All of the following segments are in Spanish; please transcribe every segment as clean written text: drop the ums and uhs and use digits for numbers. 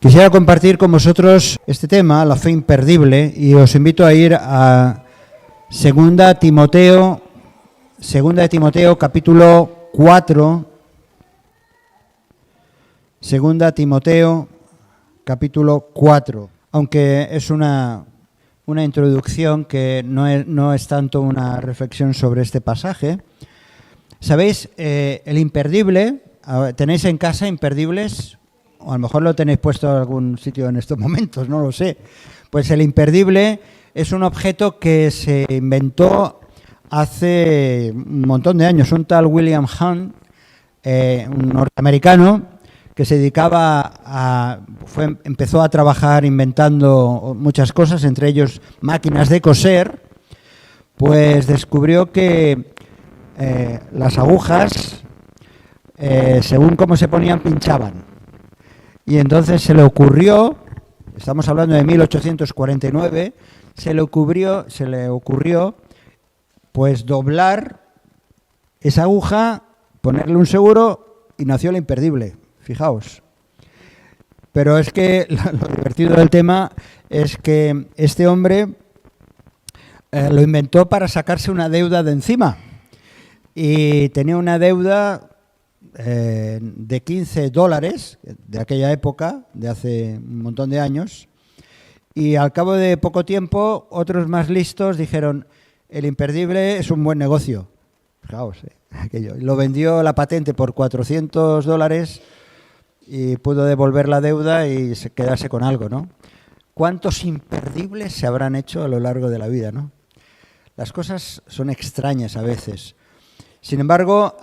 Quisiera compartir con vosotros este tema, la fe imperdible, y os invito a ir a 2 Timoteo capítulo 4. 2 Timoteo capítulo 4. Aunque es una introducción que no es tanto una reflexión sobre este pasaje. ¿Sabéis? El imperdible, ¿tenéis en casa imperdibles? O a lo mejor lo tenéis puesto en algún sitio en estos momentos, no lo sé. Pues el imperdible es un objeto que se inventó hace un montón de años. Un tal William Hunt, un norteamericano, que se dedicaba empezó a trabajar inventando muchas cosas, entre ellos máquinas de coser, pues descubrió que las agujas, según cómo se ponían, pinchaban. Y entonces se le ocurrió, estamos hablando de 1849, se le ocurrió pues doblar esa aguja, ponerle un seguro y nació el imperdible, fijaos. Pero es que lo divertido del tema es que este hombre lo inventó para sacarse una deuda de encima. Y tenía una deuda de $15 de aquella época, de hace un montón de años, y al cabo de poco tiempo otros más listos dijeron: el imperdible es un buen negocio. Fijaos, aquello. Lo vendió la patente por $400 y pudo devolver la deuda y quedarse con algo, ¿no? ¿Cuántos imperdibles se habrán hecho a lo largo de la vida, ¿no? Las cosas son extrañas a veces. Sin embargo,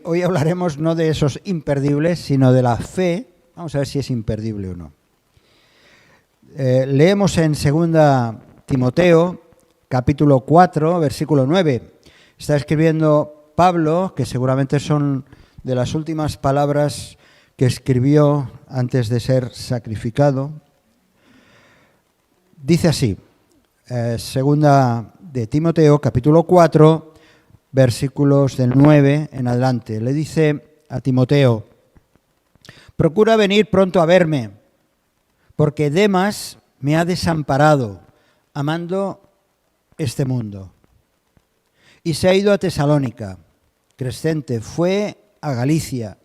hoy hablaremos no de esos imperdibles, sino de la fe. Vamos a ver si es imperdible o no. Leemos en 2 Timoteo, capítulo 4, versículo 9. Está escribiendo Pablo, que seguramente son de las últimas palabras que escribió antes de ser sacrificado. Dice así, 2 de Timoteo, capítulo 4, versículos del 9 en adelante. Le dice a Timoteo: procura venir pronto a verme, porque Demas me ha desamparado, amando este mundo. Y se ha ido a Tesalónica. Crescente fue a Galacia,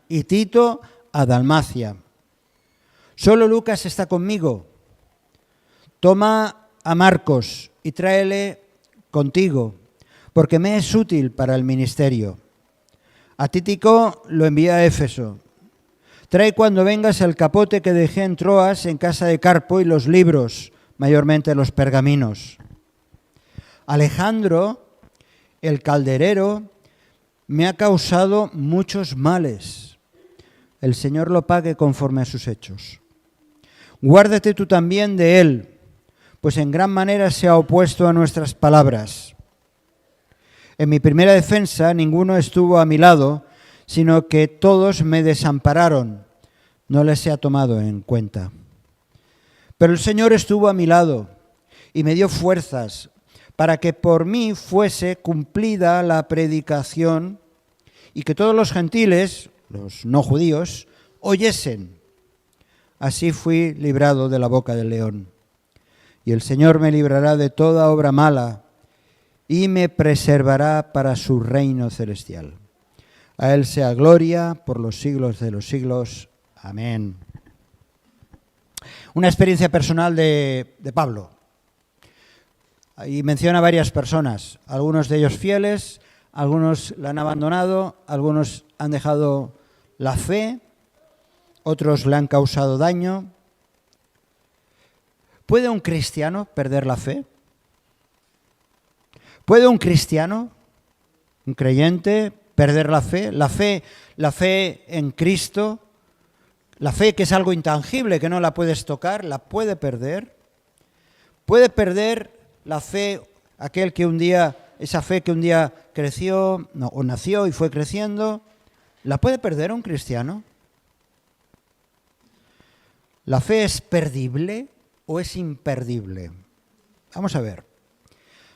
y Tito a Dalmacia. Solo Lucas está conmigo. Toma a Marcos y tráele contigo, porque me es útil para el ministerio. A Tíquico lo envía a Éfeso. Trae cuando vengas el capote que dejé en Troas en casa de Carpo y los libros, mayormente los pergaminos. Alejandro, el calderero, me ha causado muchos males. El Señor lo pague conforme a sus hechos. Guárdate tú también de él, pues en gran manera se ha opuesto a nuestras palabras. En mi primera defensa ninguno estuvo a mi lado, sino que todos me desampararon. No les he tomado en cuenta. Pero el Señor estuvo a mi lado y me dio fuerzas para que por mí fuese cumplida la predicación y que todos los gentiles, los no judíos, oyesen. Así fui librado de la boca del león. Y el Señor me librará de toda obra mala y me preservará para su reino celestial. A Él sea gloria por los siglos de los siglos. Amén. Una experiencia personal de Pablo. Y menciona varias personas, algunos de ellos fieles, algunos la han abandonado, algunos han dejado la fe, otros le han causado daño. ¿Puede un cristiano perder la fe? ¿Puede un cristiano, un creyente, perder la fe? La fe en Cristo, la fe que es algo intangible, que no la puedes tocar, ¿la puede perder? ¿Puede perder la fe esa fe que un día creció o nació y fue creciendo? ¿La puede perder un cristiano? ¿La fe es perdible o es imperdible? Vamos a ver.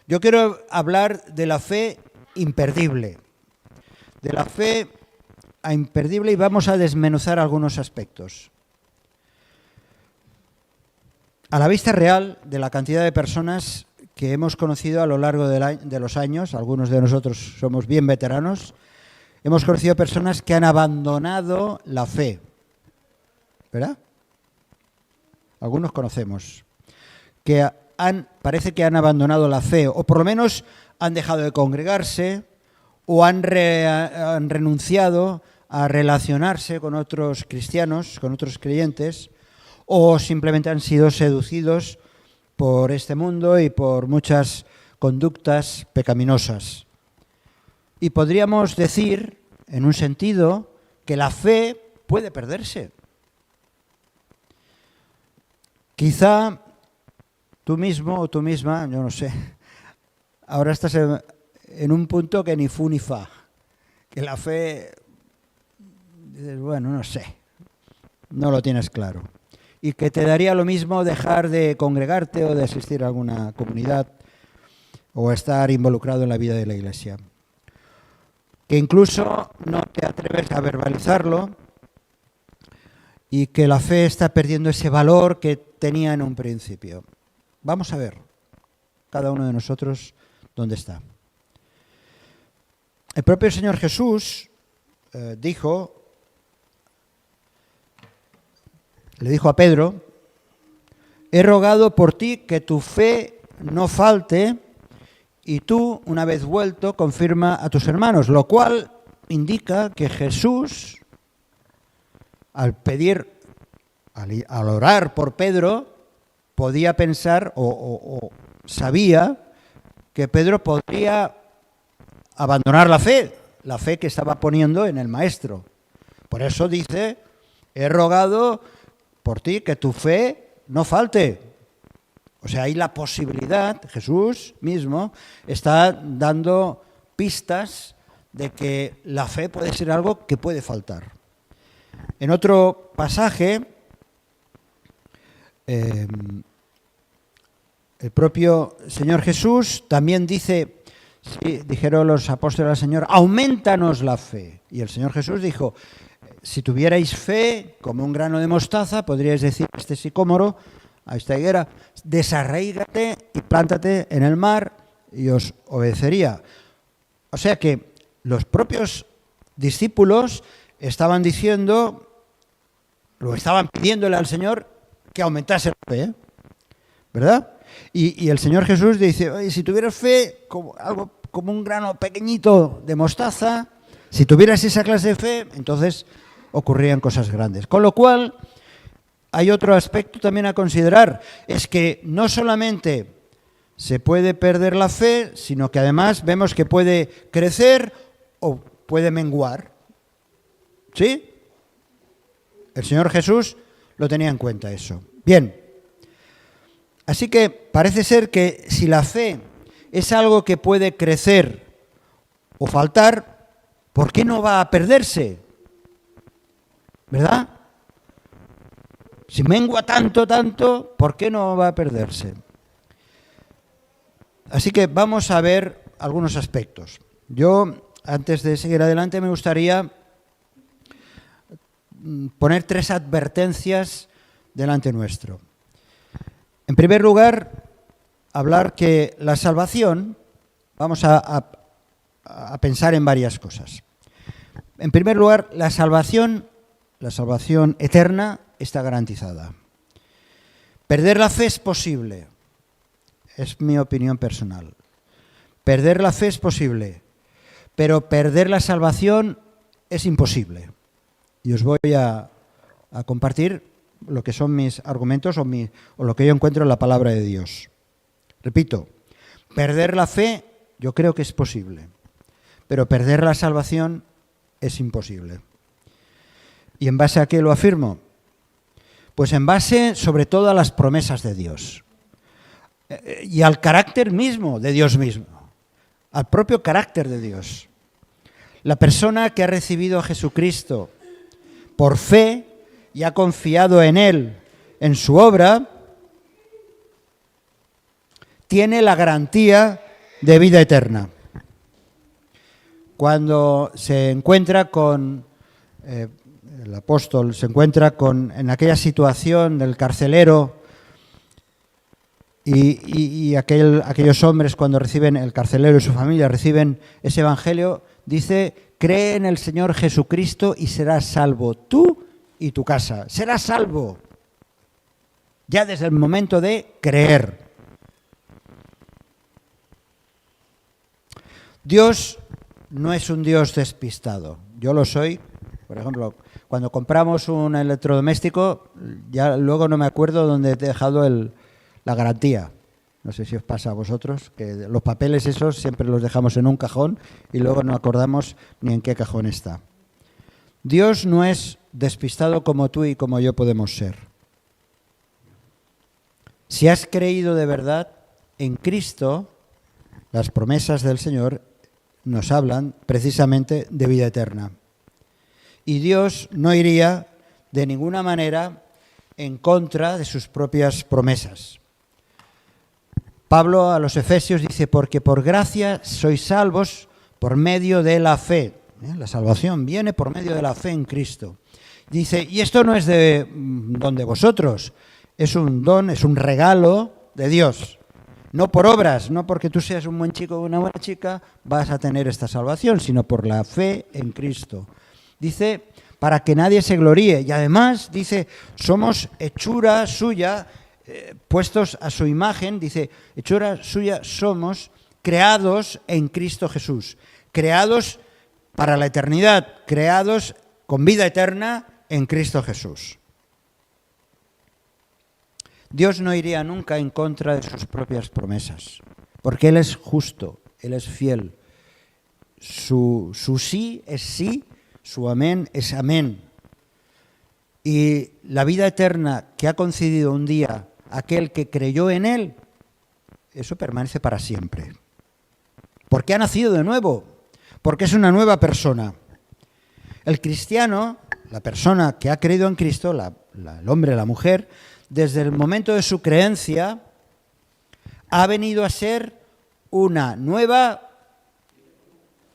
Yo quiero hablar de la fe imperdible. De la fe imperdible, y vamos a desmenuzar algunos aspectos. A la vista real de la cantidad de personas que hemos conocido a lo largo de los años, algunos de nosotros somos bien veteranos, hemos conocido personas que han abandonado la fe, ¿verdad? Algunos conocemos, que parece que han abandonado la fe, o por lo menos han dejado de congregarse, o han renunciado a relacionarse con otros cristianos, con otros creyentes, o simplemente han sido seducidos por este mundo y por muchas conductas pecaminosas. Y podríamos decir, en un sentido, que la fe puede perderse. Quizá tú mismo o tú misma, yo no sé, ahora estás en un punto que ni fu ni fa, que la fe, dices, bueno, no sé, no lo tienes claro. Y que te daría lo mismo dejar de congregarte o de asistir a alguna comunidad o estar involucrado en la vida de la iglesia. Que incluso no te atreves a verbalizarlo y que la fe está perdiendo ese valor que tenía en un principio. Vamos a ver, cada uno de nosotros, dónde está. El propio Señor Jesús le dijo a Pedro: he rogado por ti que tu fe no falte, y tú, una vez vuelto, confirma a tus hermanos, lo cual indica que Jesús, al orar por Pedro, podía pensar o sabía que Pedro podría abandonar la fe que estaba poniendo en el Maestro. Por eso dice: he rogado por ti que tu fe no falte. O sea, hay la posibilidad, Jesús mismo está dando pistas de que la fe puede ser algo que puede faltar. En otro pasaje, el propio Señor Jesús también dice, sí, dijeron los apóstoles al Señor: aumentanos la fe. Y el Señor Jesús dijo: si tuvierais fe como un grano de mostaza, podríais decir a este sicómoro, a esta higuera, desarraígate y plántate en el mar, y os obedecería. O sea que los propios discípulos estaban diciendo, lo estaban pidiéndole al Señor que aumentase la fe, ¿verdad? Y el Señor Jesús dice: oye, si tuvieras fe como algo como un grano pequeñito de mostaza, si tuvieras esa clase de fe, entonces ocurrían cosas grandes. Con lo cual, hay otro aspecto también a considerar, es que no solamente se puede perder la fe, sino que además vemos que puede crecer o puede menguar. ¿Sí? El Señor Jesús lo tenía en cuenta eso. Bien. Así que parece ser que si la fe es algo que puede crecer o faltar, ¿por qué no va a perderse? ¿Verdad? Si mengua tanto, ¿por qué no va a perderse? Así que vamos a ver algunos aspectos. Yo, antes de seguir adelante, me gustaría poner 3 advertencias delante nuestro. En primer lugar, hablar que la salvación, vamos a pensar en varias cosas. En primer lugar, la salvación eterna está garantizada. Perder la fe es posible, es mi opinión personal. Perder la fe es posible, pero perder la salvación es imposible. Y os voy a compartir lo que son mis argumentos o lo que yo encuentro en la palabra de Dios. Repito, perder la fe yo creo que es posible, pero perder la salvación es imposible. ¿Y en base a qué lo afirmo? Pues en base sobre todo a las promesas de Dios y al carácter mismo de Dios mismo, al propio carácter de Dios. La persona que ha recibido a Jesucristo por fe y ha confiado en Él, en su obra, tiene la garantía de vida eterna. Cuando se encuentra con el apóstol, se encuentra en aquella situación del carcelero y aquellos hombres, cuando reciben, el carcelero y su familia reciben ese evangelio, dice: cree en el Señor Jesucristo y serás salvo tú y tu casa. Serás salvo ya desde el momento de creer. Dios no es un Dios despistado. Yo lo soy. Por ejemplo, cuando compramos un electrodoméstico, ya luego no me acuerdo dónde he dejado la garantía. No sé si os pasa a vosotros, que los papeles esos siempre los dejamos en un cajón y luego no acordamos ni en qué cajón está. Dios no es despistado como tú y como yo podemos ser. Si has creído de verdad en Cristo, las promesas del Señor nos hablan precisamente de vida eterna. Y Dios no iría de ninguna manera en contra de sus propias promesas. Pablo a los Efesios dice: porque por gracia sois salvos por medio de la fe. La salvación viene por medio de la fe en Cristo. Dice, y esto no es de don de vosotros, es un don, es un regalo de Dios. No por obras, no porque tú seas un buen chico o una buena chica vas a tener esta salvación, sino por la fe en Cristo. Dice, para que nadie se gloríe. Y además, dice, somos hechura suya, puestos a su imagen. Dice, hechura suya somos, creados en Cristo Jesús. Creados para la eternidad, creados con vida eterna en Cristo Jesús. Dios no iría nunca en contra de sus propias promesas, porque Él es justo, Él es fiel. Su sí es sí, su amén es amén. Y la vida eterna que ha concedido un día aquel que creyó en Él, eso permanece para siempre. Porque ha nacido de nuevo, porque es una nueva persona. El cristiano, la persona que ha creído en Cristo, el hombre, la mujer, desde el momento de su creencia, ha venido a ser una nueva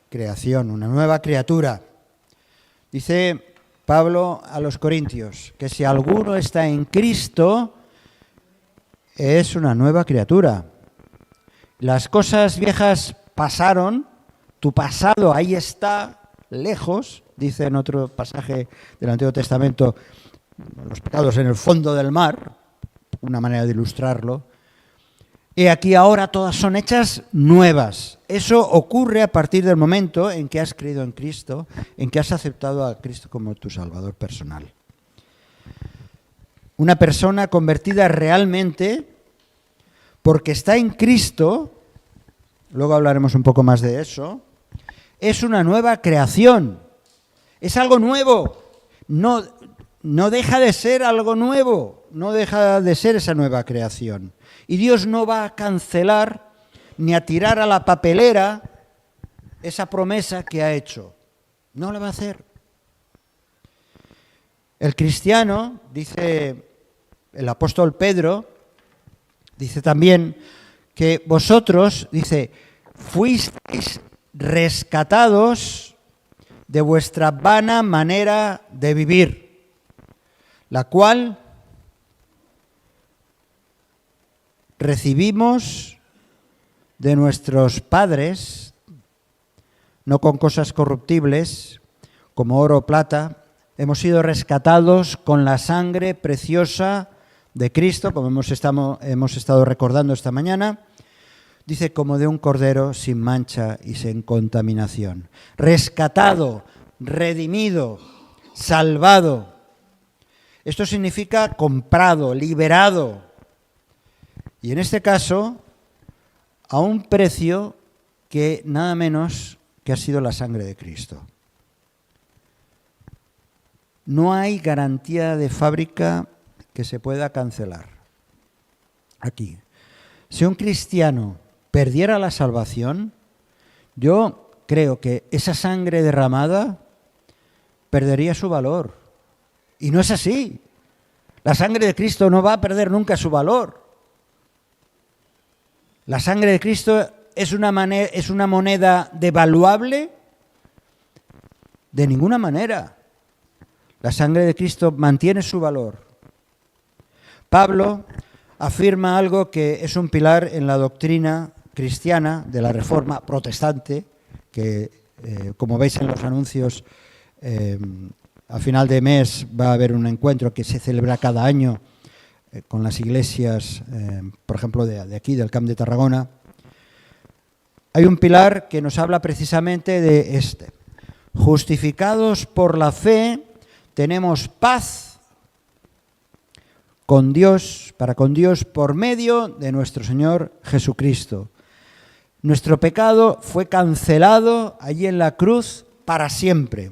creación, una nueva criatura. Dice Pablo a los Corintios que si alguno está en Cristo, es una nueva criatura. Las cosas viejas pasaron, tu pasado ahí está, lejos, dice en otro pasaje del Antiguo Testamento, los pecados en el fondo del mar, una manera de ilustrarlo. Y aquí ahora todas son hechas nuevas. Eso ocurre a partir del momento en que has creído en Cristo, en que has aceptado a Cristo como tu Salvador personal. Una persona convertida realmente, porque está en Cristo, luego hablaremos un poco más de eso, es una nueva creación, es algo nuevo, no deja de ser algo nuevo, no deja de ser esa nueva creación. Y Dios no va a cancelar ni a tirar a la papelera esa promesa que ha hecho. No la va a hacer. El cristiano, dice el apóstol Pedro, dice también que vosotros, dice, fuisteis rescatados de vuestra vana manera de vivir, la cual recibimos de nuestros padres, no con cosas corruptibles, como oro o plata. Hemos sido rescatados con la sangre preciosa de Cristo, como hemos estado recordando esta mañana. Dice, como de un cordero sin mancha y sin contaminación. Rescatado, redimido, salvado. Esto significa comprado, liberado. Y en este caso, a un precio que nada menos que ha sido la sangre de Cristo. No hay garantía de fábrica que se pueda cancelar. Aquí. Si un cristiano perdiera la salvación, yo creo que esa sangre derramada perdería su valor. Y no es así. La sangre de Cristo no va a perder nunca su valor. La sangre de Cristo es una moneda devaluable de ninguna manera. La sangre de Cristo mantiene su valor. Pablo afirma algo que es un pilar en la doctrina cristiana de la Reforma protestante, que como veis en los anuncios, a final de mes va a haber un encuentro que se celebra cada año con las iglesias, por ejemplo, de aquí, del Camp de Tarragona. Hay un pilar que nos habla precisamente de este. Justificados por la fe, tenemos paz con Dios, para con Dios, por medio de nuestro Señor Jesucristo. Nuestro pecado fue cancelado allí en la cruz para siempre.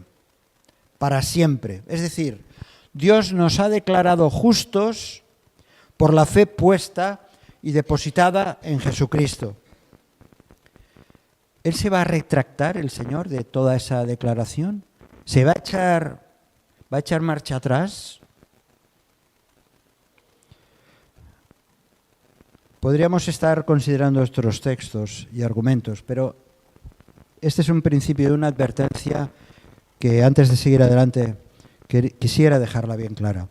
Para siempre. Es decir, Dios nos ha declarado justos por la fe puesta y depositada en Jesucristo. ¿Él se va a retractar, el Señor, de toda esa declaración? ¿Se va a echar marcha atrás? Podríamos estar considerando estos textos y argumentos, pero este es un principio de una advertencia que antes de seguir adelante quisiera dejarla bien clara.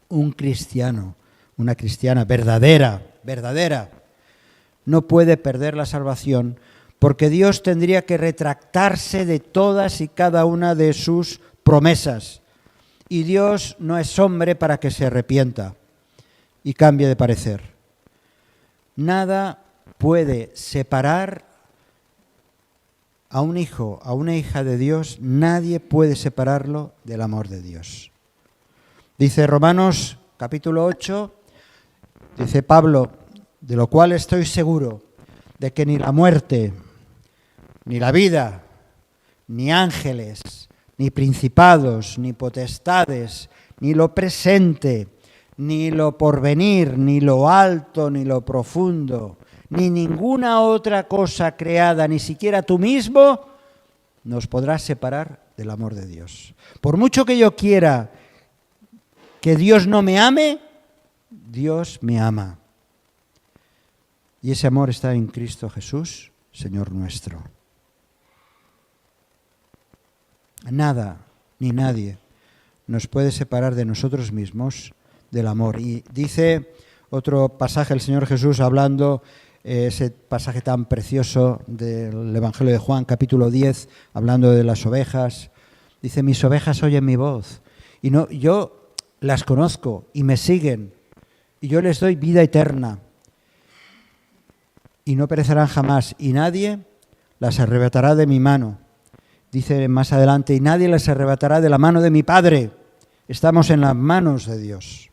Un cristiano, una cristiana verdadera, no puede perder la salvación porque Dios tendría que retractarse de todas y cada una de sus promesas. Y Dios no es hombre para que se arrepienta y cambie de parecer. Nada puede separar a un hijo, a una hija de Dios, nadie puede separarlo del amor de Dios. Dice Romanos capítulo 8, dice Pablo, de lo cual estoy seguro, de que ni la muerte, ni la vida, ni ángeles, ni principados, ni potestades, ni lo presente, ni lo porvenir, ni lo alto, ni lo profundo, ni ninguna otra cosa creada, ni siquiera tú mismo, nos podrás separar del amor de Dios. Por mucho que yo quiera que Dios no me ame, Dios me ama. Y ese amor está en Cristo Jesús, Señor nuestro. Nada ni nadie nos puede separar de nosotros mismos del amor. Y dice otro pasaje el Señor Jesús hablando, ese pasaje tan precioso del Evangelio de Juan, capítulo 10, hablando de las ovejas. Dice, mis ovejas oyen mi voz y yo las conozco y me siguen y yo les doy vida eterna y no perecerán jamás y nadie las arrebatará de mi mano. Dice más adelante, y nadie las arrebatará de la mano de mi Padre. Estamos en las manos de Dios.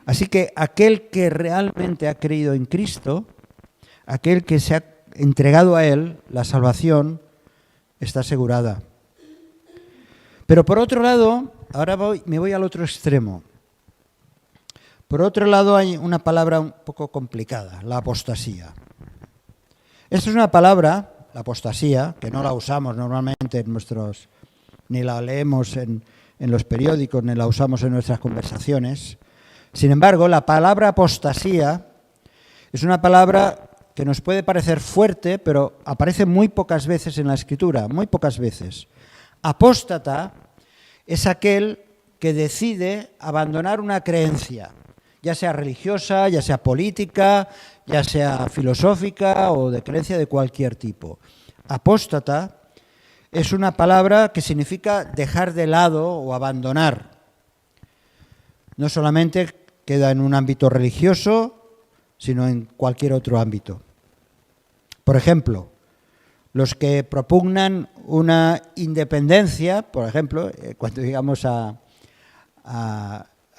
Así que aquel que realmente ha creído en Cristo, aquel que se ha entregado a Él, la salvación está asegurada. Pero por otro lado, ahora me voy al otro extremo. Por otro lado hay una palabra un poco complicada, la apostasía. Esta es una palabra, la apostasía, que no la usamos normalmente en ni la leemos en los periódicos, ni la usamos en nuestras conversaciones. Sin embargo, la palabra apostasía es una palabra que nos puede parecer fuerte, pero aparece muy pocas veces en la Escritura, muy pocas veces. Apóstata es aquel que decide abandonar una creencia, ya sea religiosa, ya sea política, ya sea filosófica o de creencia de cualquier tipo. Apóstata es una palabra que significa dejar de lado o abandonar. No solamente queda en un ámbito religioso, sino en cualquier otro ámbito. Por ejemplo, los que propugnan una independencia, por ejemplo, cuando llegamos a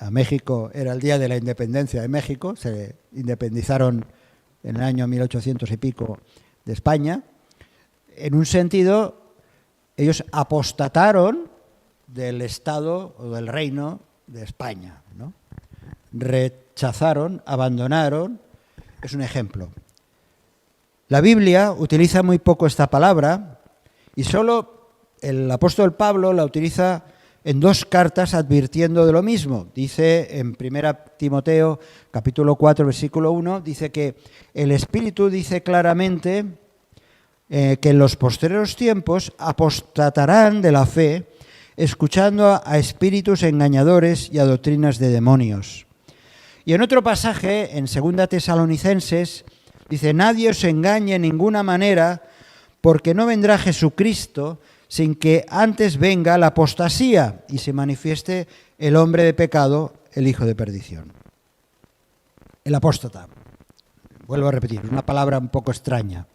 México, era el día de la independencia de México, se independizaron en el año 1800 y pico de España. En un sentido, ellos apostataron del Estado o del Reino de España, ¿no? Rechazaron, abandonaron, es un ejemplo. La Biblia utiliza muy poco esta palabra y solo el apóstol Pablo la utiliza en 2 cartas advirtiendo de lo mismo. Dice en 1 Timoteo, capítulo 4, versículo 1, dice que el Espíritu dice claramente que en los posteriores tiempos apostatarán de la fe, escuchando a espíritus engañadores y a doctrinas de demonios. Y en otro pasaje, en 2 Tesalonicenses, dice: nadie os engañe en ninguna manera, porque no vendrá Jesucristo sin que antes venga la apostasía y se manifieste el hombre de pecado, el hijo de perdición. El apóstata. Vuelvo a repetir, una palabra un poco extraña.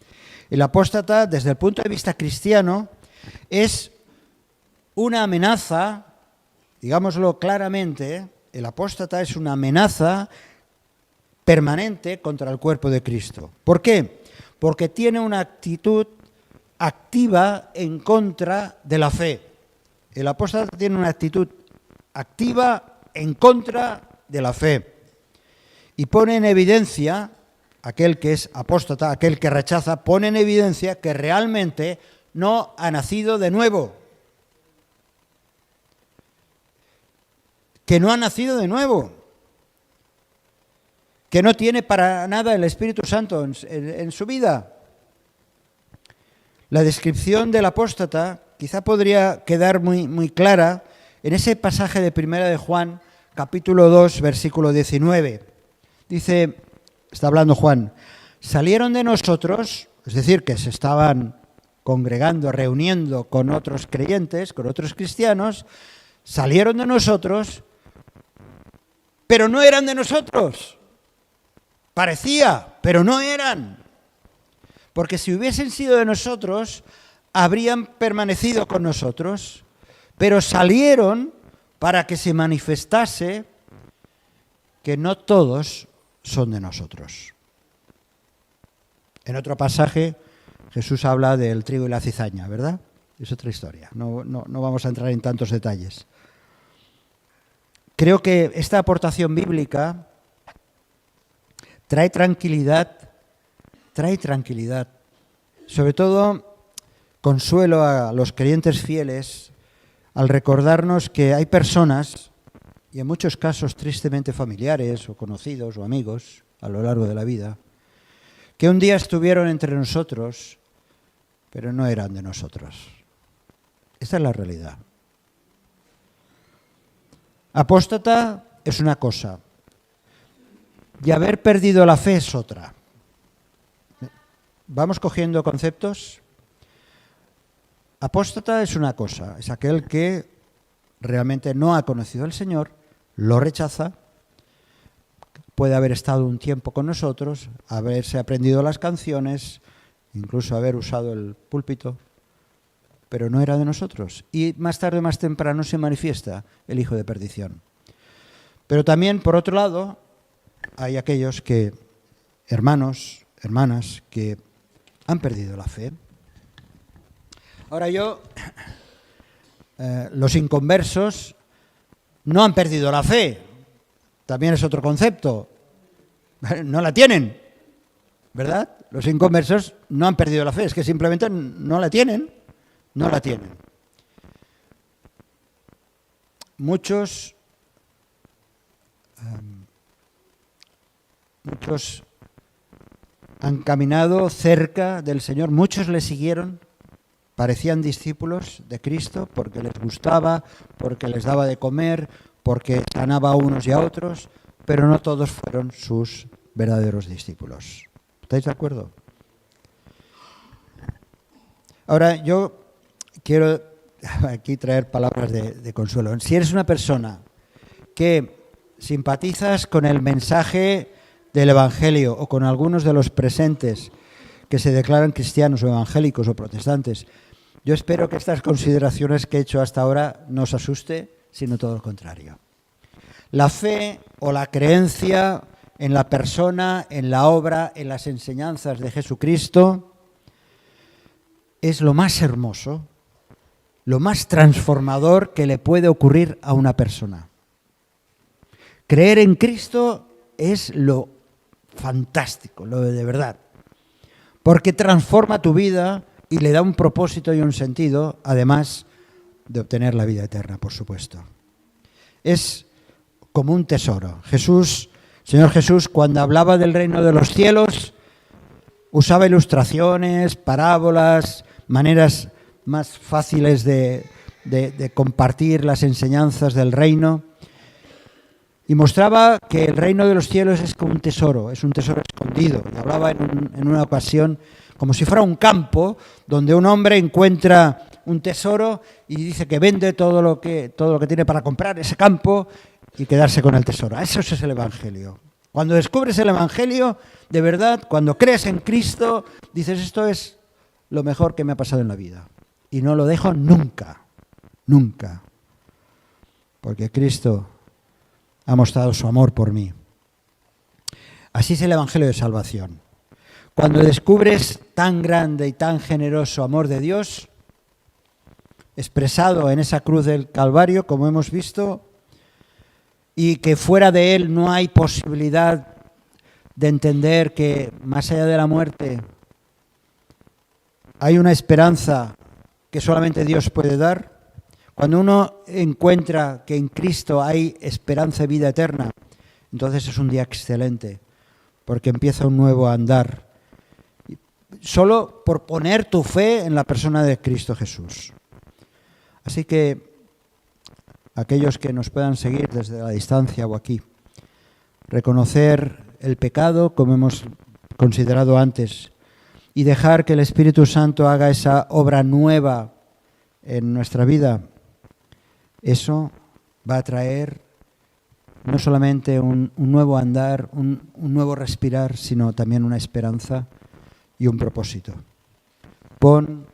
El apóstata, desde el punto de vista cristiano, es una amenaza, digámoslo claramente, el apóstata es una amenaza permanente contra el cuerpo de Cristo. ¿Por qué? Porque tiene una actitud activa en contra de la fe. El apóstata tiene una actitud activa en contra de la fe y pone en evidencia, aquel que es apóstata, aquel que rechaza, pone en evidencia que realmente no ha nacido de nuevo. Que no ha nacido de nuevo. Que no tiene para nada el Espíritu Santo en su vida. La descripción del apóstata quizá podría quedar muy clara en ese pasaje de 1 de Juan, capítulo 2, versículo 19. Dice, está hablando Juan: salieron de nosotros, es decir, que se estaban congregando, reuniendo con otros creyentes, con otros cristianos, salieron de nosotros, pero no eran de nosotros. Parecía, pero no eran. Porque si hubiesen sido de nosotros, habrían permanecido con nosotros, pero salieron para que se manifestase que no todos son de nosotros. En otro pasaje, Jesús habla del trigo y la cizaña, ¿verdad? Es otra historia, no vamos a entrar en tantos detalles. Creo que esta aportación bíblica trae tranquilidad, sobre todo consuelo a los creyentes fieles al recordarnos que hay personas, y en muchos casos tristemente familiares o conocidos o amigos a lo largo de la vida, que un día estuvieron entre nosotros, pero no eran de nosotros. Esta es la realidad. Apóstata es una cosa, y haber perdido la fe es otra. ¿Vamos cogiendo conceptos? Apóstata es una cosa, es aquel que realmente no ha conocido al Señor, lo rechaza, puede haber estado un tiempo con nosotros, haberse aprendido las canciones, incluso haber usado el púlpito, pero no era de nosotros. Y más tarde o más temprano se manifiesta el hijo de perdición. Pero también, por otro lado, hay aquellos que, hermanos, hermanas, que han perdido la fe. Ahora los inconversos no han perdido la fe. También es otro concepto. No la tienen, ¿verdad? Los inconversos no han perdido la fe, es que simplemente no la tienen. No la tienen. Muchos han caminado cerca del Señor, muchos le siguieron, parecían discípulos de Cristo porque les gustaba, porque les daba de comer, porque sanaba a unos y a otros, pero no todos fueron sus verdaderos discípulos. ¿Estáis de acuerdo? Ahora, yo quiero aquí traer palabras de consuelo. Si eres una persona que simpatizas con el mensaje del Evangelio o con algunos de los presentes que se declaran cristianos o evangélicos o protestantes, yo espero que estas consideraciones que he hecho hasta ahora no os asuste, sino todo lo contrario. La fe o la creencia en la persona, en la obra, en las enseñanzas de Jesucristo es lo más hermoso, lo más transformador que le puede ocurrir a una persona. Creer en Cristo es lo fantástico, lo de verdad, porque transforma tu vida y le da un propósito y un sentido, además de obtener la vida eterna, por supuesto. Es como un tesoro. Señor Jesús, cuando hablaba del reino de los cielos, usaba ilustraciones, parábolas, maneras más fáciles de compartir las enseñanzas del reino. Y mostraba que el reino de los cielos es como un tesoro, es un tesoro escondido. Y hablaba en una ocasión como si fuera un campo donde un hombre encuentra un tesoro y dice que vende todo lo que tiene para comprar ese campo y quedarse con el tesoro. Eso es el Evangelio. Cuando descubres el Evangelio, de verdad, cuando crees en Cristo, dices, esto es lo mejor que me ha pasado en la vida. Y no lo dejo nunca, nunca. Porque Cristo ha mostrado su amor por mí. Así es el Evangelio de salvación. Cuando descubres tan grande y tan generoso amor de Dios, expresado en esa cruz del Calvario, como hemos visto, y que fuera de Él no hay posibilidad de entender que más allá de la muerte hay una esperanza que solamente Dios puede dar. Cuando uno encuentra que en Cristo hay esperanza y vida eterna, entonces es un día excelente, porque empieza un nuevo andar, solo por poner tu fe en la persona de Cristo Jesús. Así que aquellos que nos puedan seguir desde la distancia o aquí, reconocer el pecado, como hemos considerado antes, y dejar que el Espíritu Santo haga esa obra nueva en nuestra vida, eso va a traer no solamente un nuevo andar, un nuevo respirar, sino también una esperanza y un propósito. Pon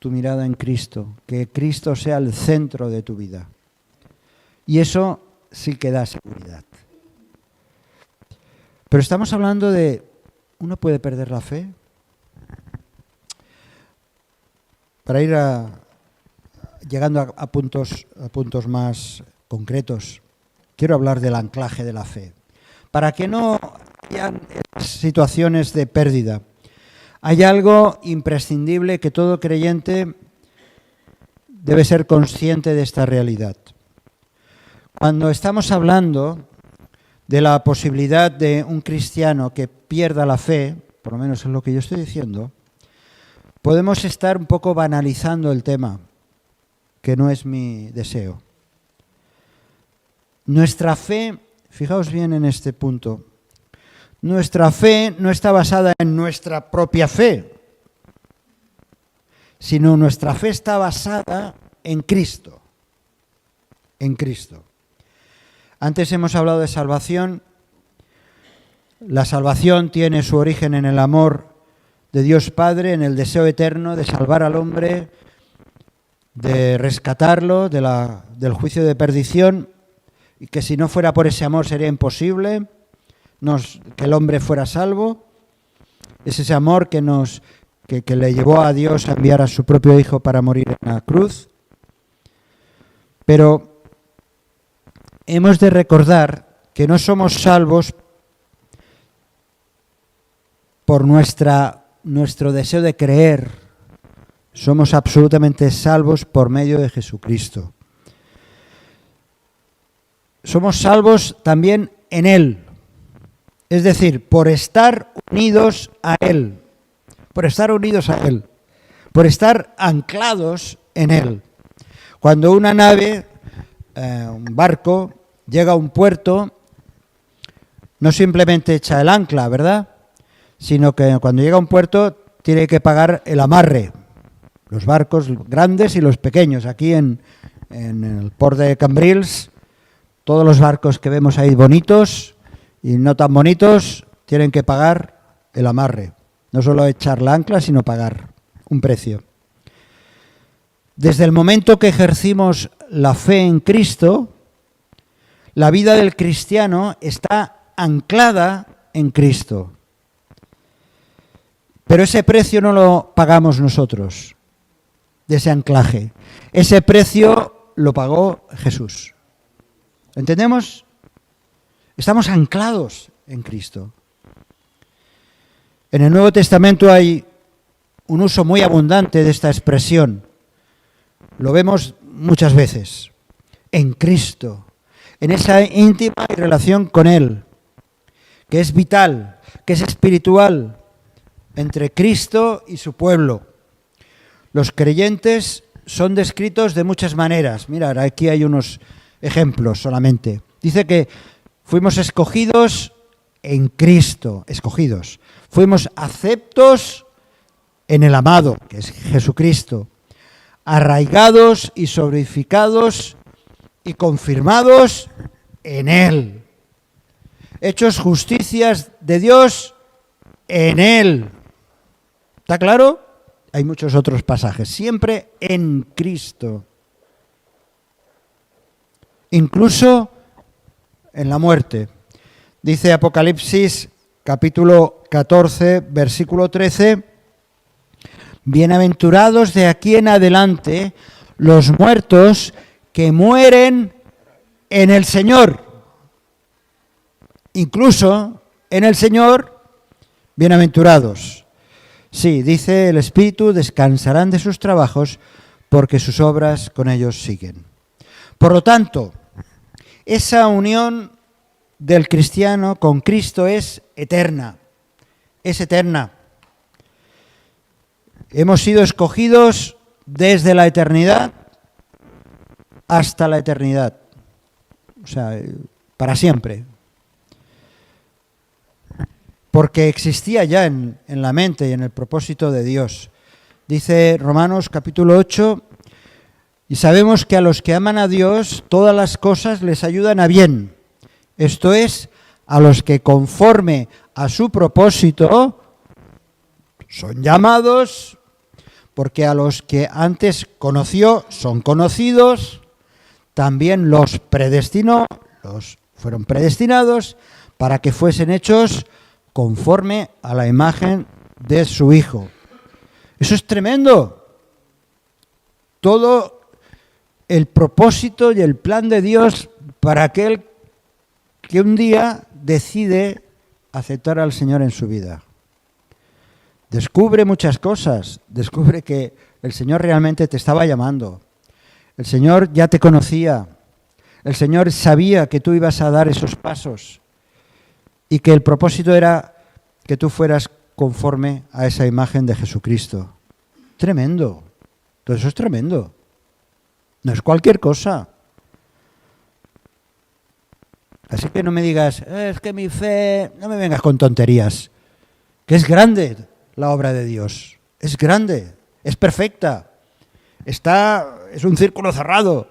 tu mirada en Cristo, que Cristo sea el centro de tu vida. Y eso sí que da seguridad. Pero estamos hablando de, ¿uno puede perder la fe? Para ir llegando a puntos más concretos, quiero hablar del anclaje de la fe. Para que no hayan situaciones de pérdida, hay algo imprescindible que todo creyente debe ser consciente de esta realidad. Cuando estamos hablando de la posibilidad de un cristiano que pierda la fe, por lo menos es lo que yo estoy diciendo, podemos estar un poco banalizando el tema, que no es mi deseo. Nuestra fe, fijaos bien en este punto, nuestra fe no está basada en nuestra propia fe, sino nuestra fe está basada en Cristo. En Cristo. Antes hemos hablado de salvación. La salvación tiene su origen en el amor de Dios Padre, en el deseo eterno de salvar al hombre, de rescatarlo del juicio de perdición, y que si no fuera por ese amor sería imposible que el hombre fuera salvo. Es ese amor que le llevó a Dios a enviar a su propio Hijo para morir en la cruz. Pero hemos de recordar que no somos salvos por nuestro deseo de creer. Somos absolutamente salvos por medio de Jesucristo. Somos salvos también en Él. Es decir, por estar unidos a Él. Por estar unidos a Él. Por estar anclados en Él. Cuando una nave, un barco, llega a un puerto, no simplemente echa el ancla, ¿verdad? Sino que cuando llega a un puerto tiene que pagar el amarre. Los barcos grandes y los pequeños. Aquí en el port de Cambrils, todos los barcos que vemos ahí bonitos y no tan bonitos tienen que pagar el amarre. No solo echar la ancla, sino pagar un precio. Desde el momento que ejercimos la fe en Cristo, la vida del cristiano está anclada en Cristo. Pero ese precio no lo pagamos nosotros, de ese anclaje. Ese precio lo pagó Jesús. ¿Entendemos? Estamos anclados en Cristo. En el Nuevo Testamento hay un uso muy abundante de esta expresión. Lo vemos muchas veces. En Cristo. En esa íntima relación con Él, que es vital, que es espiritual, entre Cristo y su pueblo. Los creyentes son descritos de muchas maneras. Mirad, aquí hay unos ejemplos solamente. Dice que fuimos escogidos en Cristo, escogidos. Fuimos aceptos en el amado, que es Jesucristo. Arraigados y solidificados y confirmados en Él. Hechos justicias de Dios en Él. ¿Está claro? Hay muchos otros pasajes. Siempre en Cristo. Incluso en la muerte. Dice Apocalipsis capítulo 14, versículo 13. Bienaventurados de aquí en adelante los muertos que mueren en el Señor. Incluso en el Señor, bienaventurados. Sí, dice el Espíritu, descansarán de sus trabajos porque sus obras con ellos siguen. Por lo tanto, esa unión del cristiano con Cristo es eterna. Es eterna. Hemos sido escogidos desde la eternidad hasta la eternidad. O sea, para siempre. Porque existía ya en la mente y en el propósito de Dios. Dice Romanos capítulo 8, y sabemos que a los que aman a Dios, todas las cosas les ayudan a bien. Esto es, a los que conforme a su propósito son llamados, porque a los que antes conoció son conocidos, también los predestinó, los fueron predestinados para que fuesen hechos conforme a la imagen de su Hijo. Eso es tremendo. Todo el propósito y el plan de Dios para aquel que un día decide aceptar al Señor en su vida. Descubre muchas cosas. Descubre que el Señor realmente te estaba llamando. El Señor ya te conocía. El Señor sabía que tú ibas a dar esos pasos. Y que el propósito era que tú fueras conforme a esa imagen de Jesucristo. Tremendo. Todo eso es tremendo. No es cualquier cosa. Así que no me digas, es que mi fe... No me vengas con tonterías. Que es grande la obra de Dios. Es grande. Es perfecta. Es un círculo cerrado.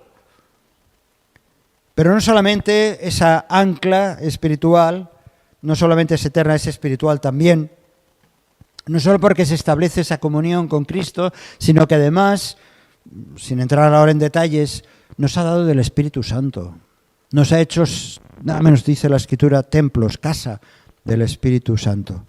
Pero no solamente esa ancla espiritual, no solamente es eterna, es espiritual también. No solo porque se establece esa comunión con Cristo, sino que además, sin entrar ahora en detalles, nos ha dado del Espíritu Santo. Nos ha hecho, nada menos dice la Escritura, templos, casa del Espíritu Santo.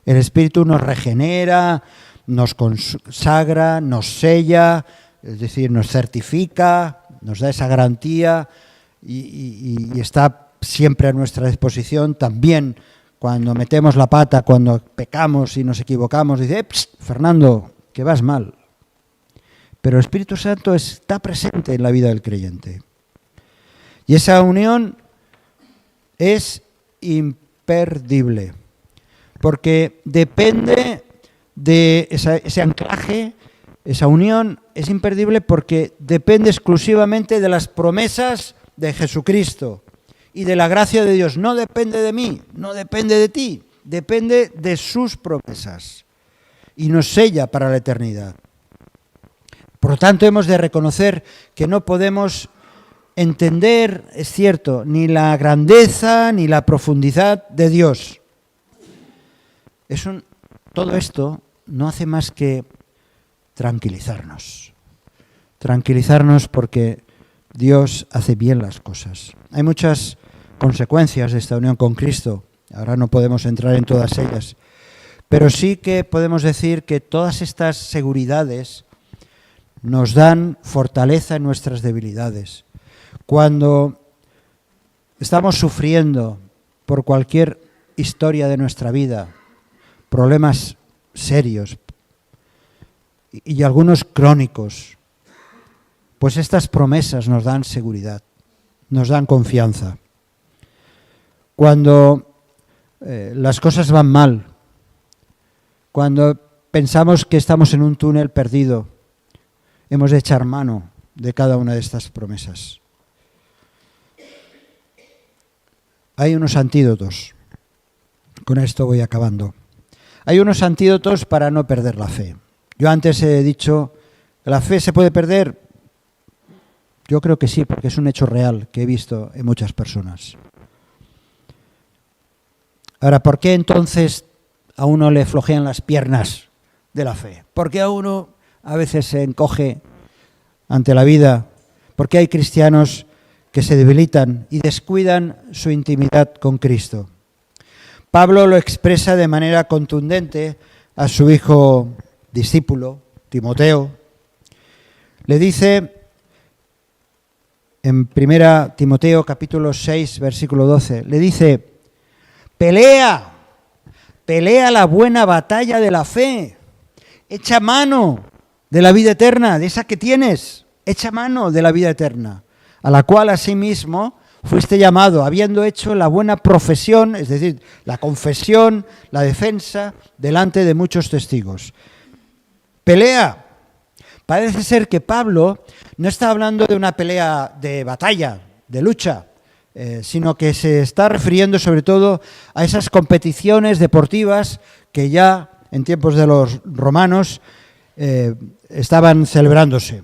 El Espíritu nos regenera, nos consagra, nos sella, es decir, nos certifica, nos da esa garantía y está siempre a nuestra disposición. También cuando metemos la pata, cuando pecamos y nos equivocamos, dice, Fernando, que vas mal. Pero el Espíritu Santo está presente en la vida del creyente. Y esa unión es imperdible, porque depende de ese anclaje, esa unión es imperdible porque depende exclusivamente de las promesas de Jesucristo y de la gracia de Dios. No depende de mí, no depende de ti, depende de sus promesas y nos sella para la eternidad. Por lo tanto, hemos de reconocer que no podemos entender, es cierto, ni la grandeza ni la profundidad de Dios. Todo esto no hace más que tranquilizarnos. Tranquilizarnos porque Dios hace bien las cosas. Hay muchas consecuencias de esta unión con Cristo. Ahora no podemos entrar en todas ellas. Pero sí que podemos decir que todas estas seguridades nos dan fortaleza en nuestras debilidades. Cuando estamos sufriendo por cualquier historia de nuestra vida, problemas serios y algunos crónicos, pues estas promesas nos dan seguridad, nos dan confianza. Cuando las cosas van mal, cuando pensamos que estamos en un túnel perdido, hemos de echar mano de cada una de estas promesas. hay unos antídotos. Con esto voy acabando. Hay unos antídotos para no perder la fe. Yo antes he dicho que la fe se puede perder. Yo creo que sí, porque es un hecho real que he visto en muchas personas. Ahora, ¿por qué entonces a uno le flojean las piernas de la fe? ¿Por qué a uno a veces se encoge ante la vida? ¿Por qué hay cristianos que se debilitan y descuidan su intimidad con Cristo? Pablo lo expresa de manera contundente a su hijo discípulo, Timoteo. Le dice en 1 Timoteo capítulo 6, versículo 12, le dice: pelea la buena batalla de la fe, echa mano de la vida eterna, de esa que tienes, echa mano de la vida eterna, a la cual asimismo fuiste llamado, habiendo hecho la buena profesión, es decir, la confesión, la defensa, delante de muchos testigos. Pelea. Parece ser que Pablo no está hablando de una pelea de batalla, de lucha, sino que se está refiriendo sobre todo a esas competiciones deportivas que ya en tiempos de los romanos estaban celebrándose.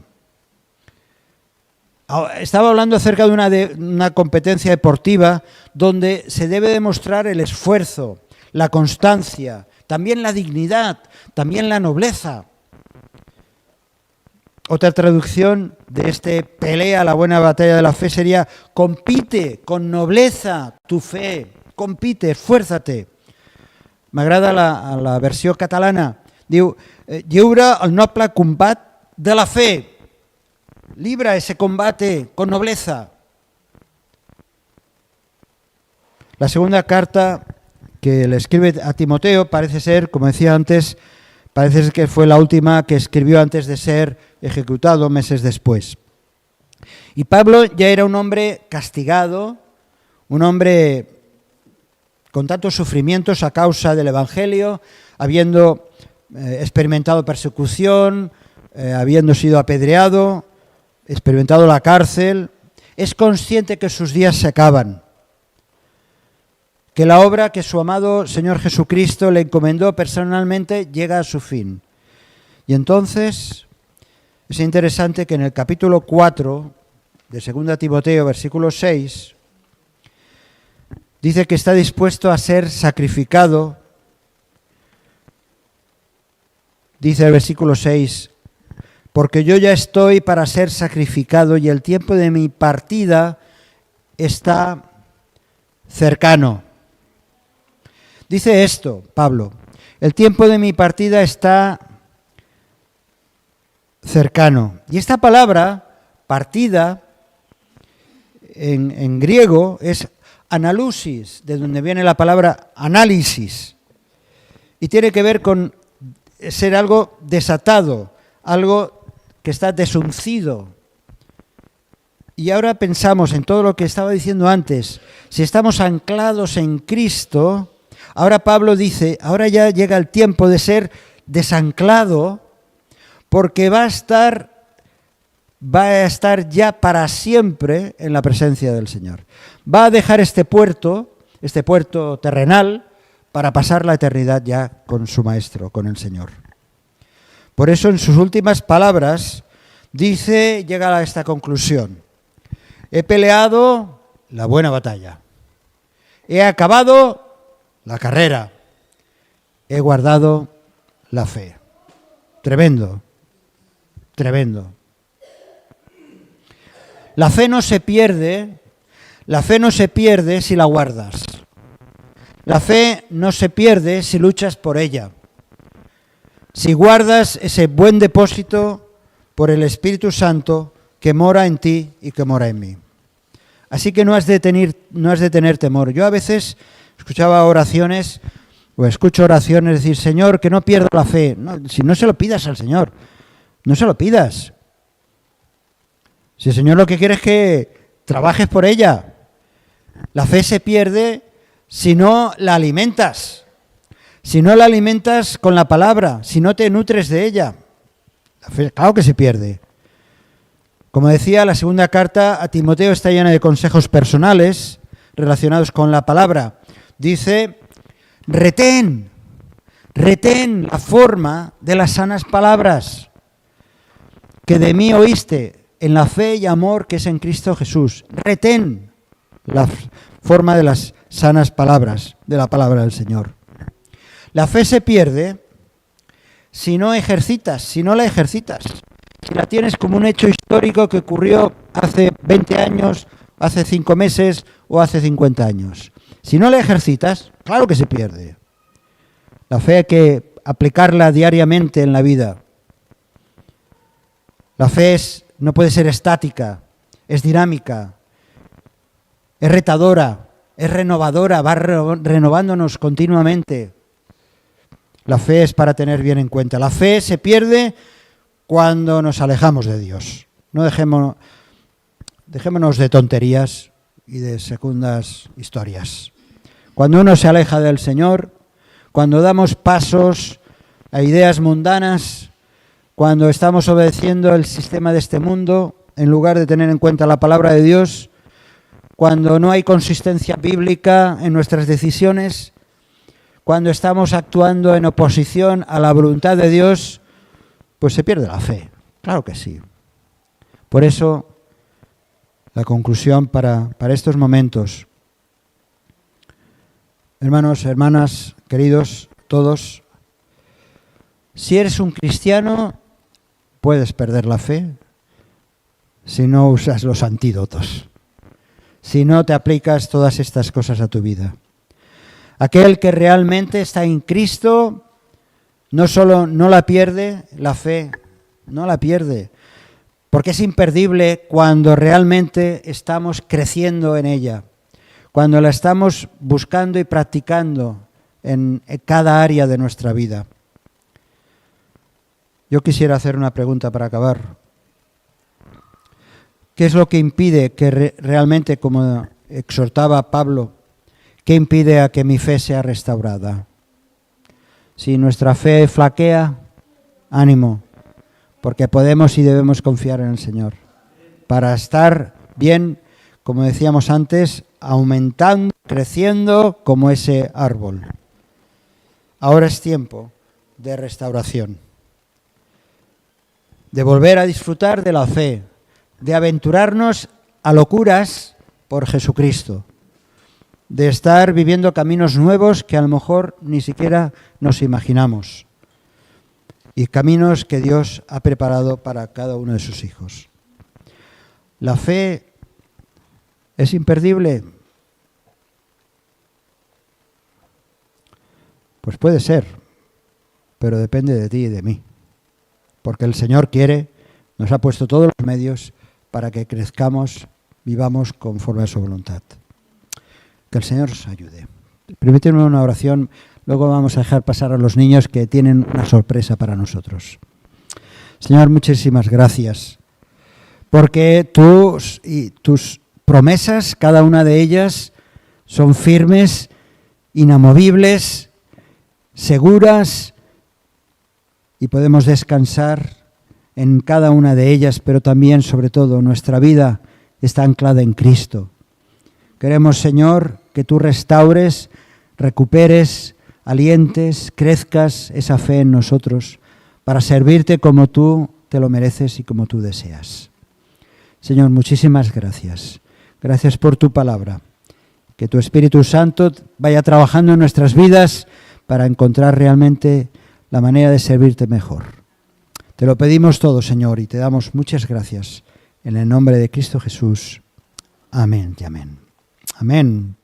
Estaba hablando acerca de una competencia deportiva donde se debe demostrar el esfuerzo, la constancia, también la dignidad, también la nobleza. Otra traducción de este pelea la buena batalla de la fe sería: compite con nobleza tu fe, compite, esfuérzate. Me agrada la versió catalana. Diu, lliura el noble combat de la fe. Libra ese combate con nobleza. La segunda carta que le escribe a Timoteo parece ser, como decía antes, parece que fue la última que escribió antes de ser ejecutado meses después. Y Pablo ya era un hombre castigado, un hombre con tantos sufrimientos a causa del Evangelio, habiendo experimentado persecución, habiendo sido apedreado, experimentado la cárcel. Es consciente que sus días se acaban, que la obra que su amado Señor Jesucristo le encomendó personalmente llega a su fin. Y entonces es interesante que en el capítulo 4 de 2 Timoteo, versículo 6, dice que está dispuesto a ser sacrificado. Dice el versículo 6, porque yo ya estoy para ser sacrificado y el tiempo de mi partida está cercano. Dice esto, Pablo: el tiempo de mi partida está cercano. Y esta palabra, partida, en griego es analusis, de donde viene la palabra análisis. Y tiene que ver con ser algo desatado, algo que está desuncido. Y ahora pensamos en todo lo que estaba diciendo antes. Si estamos anclados en Cristo, ahora Pablo dice, ahora ya llega el tiempo de ser desanclado, porque va a estar ya para siempre en la presencia del Señor. Va a dejar este puerto terrenal, para pasar la eternidad ya con su Maestro, con el Señor. Por eso en sus últimas palabras llega a esta conclusión: he peleado la buena batalla, he acabado la carrera, he guardado la fe. Tremendo, tremendo. La fe no se pierde si la guardas. La fe no se pierde si luchas por ella. Si guardas ese buen depósito por el Espíritu Santo que mora en ti y que mora en mí. Así que no has de tener temor. Yo a veces escucho oraciones decir: Señor, que no pierda la fe. No, si no se lo pidas al Señor, no se lo pidas. Si el Señor lo que quiere es que trabajes por ella. La fe se pierde si no la alimentas. Si no la alimentas con la palabra, si no te nutres de ella. La fe, claro que se pierde. Como decía, la segunda carta a Timoteo está llena de consejos personales relacionados con la palabra. Dice, retén la forma de las sanas palabras que de mí oíste en la fe y amor que es en Cristo Jesús. Retén la forma de las sanas palabras, de la palabra del Señor. La fe se pierde si no la ejercitas, si la tienes como un hecho histórico que ocurrió hace 20 años, hace 5 meses o hace 50 años. Si no la ejercitas, claro que se pierde. La fe hay que aplicarla diariamente en la vida. La fe no puede ser estática, es dinámica, es retadora, es renovadora, va renovándonos continuamente. La fe es para tener bien en cuenta. La fe se pierde cuando nos alejamos de Dios. No dejémonos de tonterías y de segundas historias. Cuando uno se aleja del Señor, cuando damos pasos a ideas mundanas, cuando estamos obedeciendo el sistema de este mundo, en lugar de tener en cuenta la palabra de Dios, cuando no hay consistencia bíblica en nuestras decisiones, cuando estamos actuando en oposición a la voluntad de Dios, pues se pierde la fe. Claro que sí. Por eso, la conclusión para estos momentos. Hermanos, hermanas, queridos, todos, si eres un cristiano, puedes perder la fe si no usas los antídotos, si no te aplicas todas estas cosas a tu vida. Aquel que realmente está en Cristo no solo no la pierde, la fe no la pierde, porque es imperdible cuando realmente estamos creciendo en ella, cuando la estamos buscando y practicando en cada área de nuestra vida. Yo quisiera hacer una pregunta para acabar. ¿Qué es lo que impide que realmente, como exhortaba Pablo, qué impide a que mi fe sea restaurada? Si nuestra fe flaquea, ánimo, porque podemos y debemos confiar en el Señor para estar bien, como decíamos antes, aumentando, creciendo como ese árbol. Ahora es tiempo de restauración, de volver a disfrutar de la fe, de aventurarnos a locuras por Jesucristo, de estar viviendo caminos nuevos que a lo mejor ni siquiera nos imaginamos, y caminos que Dios ha preparado para cada uno de sus hijos. La fe es imperdible. Pues puede ser, pero depende de ti y de mí, porque el Señor quiere, nos ha puesto todos los medios para que crezcamos, vivamos conforme a su voluntad. Que el Señor os ayude. Permíteme una oración, luego vamos a dejar pasar a los niños que tienen una sorpresa para nosotros. Señor, muchísimas gracias, porque tus promesas, cada una de ellas, son firmes, inamovibles, seguras, y podemos descansar en cada una de ellas, pero también, sobre todo, nuestra vida está anclada en Cristo. Queremos, Señor, que tú restaures, recuperes, alientes, crezcas esa fe en nosotros para servirte como tú te lo mereces y como tú deseas. Señor, muchísimas gracias. Gracias por tu palabra. Que tu Espíritu Santo vaya trabajando en nuestras vidas para encontrar realmente la manera de servirte mejor. Te lo pedimos todo, Señor, y te damos muchas gracias. En el nombre de Cristo Jesús. Amén y amén. Amén.